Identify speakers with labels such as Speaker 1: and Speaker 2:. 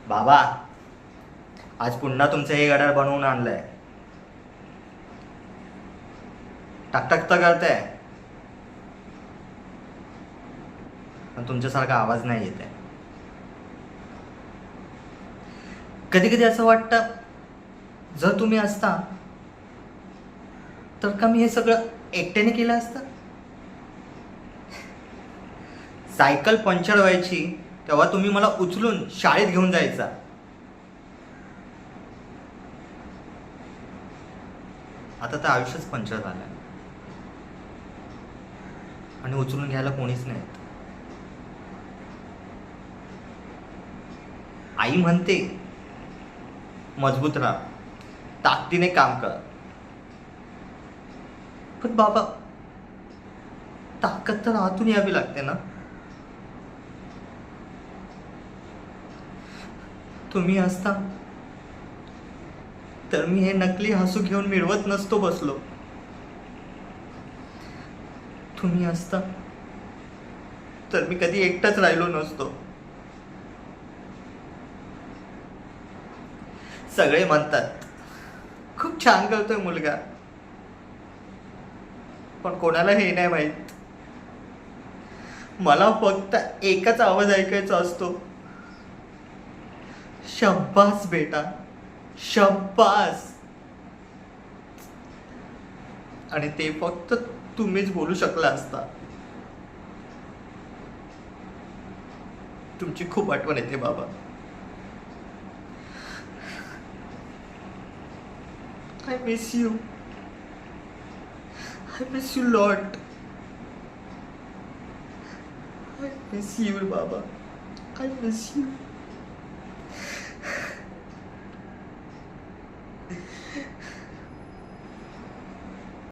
Speaker 1: बाबा, आज पुन्हा तुमचं हे घड्याळ बनवून आणलंय. टकटक तर करतंय, पण तुमच्यासारखा आवाज नाही येत आहे. कधी कधी असं वाटतं, जर तुम्ही असता तर का मी हे सगळं एकट्याने केलं असतं. सायकल पंक्चर व्हायची तेव्हा तुम्ही मला उचलून शाळेत घेऊन जायचा. आता तर आयुष्यच पंक्चर झालंय आणि उचलून घ्यायला कोणीच नाही. आई म्हणते मजबूत राहा, ताकदीने काम कर. पण बाबा, ताकद तर आतून यावी लागते ना. तुम्ही असता तर मी हे नकली हसू घेऊन मिळवत नसतो बसलो. तुम्ही असता तर मी कधी एकटाच राहिलो नसतो. सगळे म्हणतात खूप छान करतोय मुलगा, पण कोणाला हे नाही माहित, मला फक्त एकच आवाज ऐकायचा असतो, शब्बास बेटा, शब्बास. आणि ते फक्त तुम्हीच बोलू शकला असता. तुमची खूप आठवण येते बाबा. I miss you. I miss you lot. I miss you, Baba. I miss you.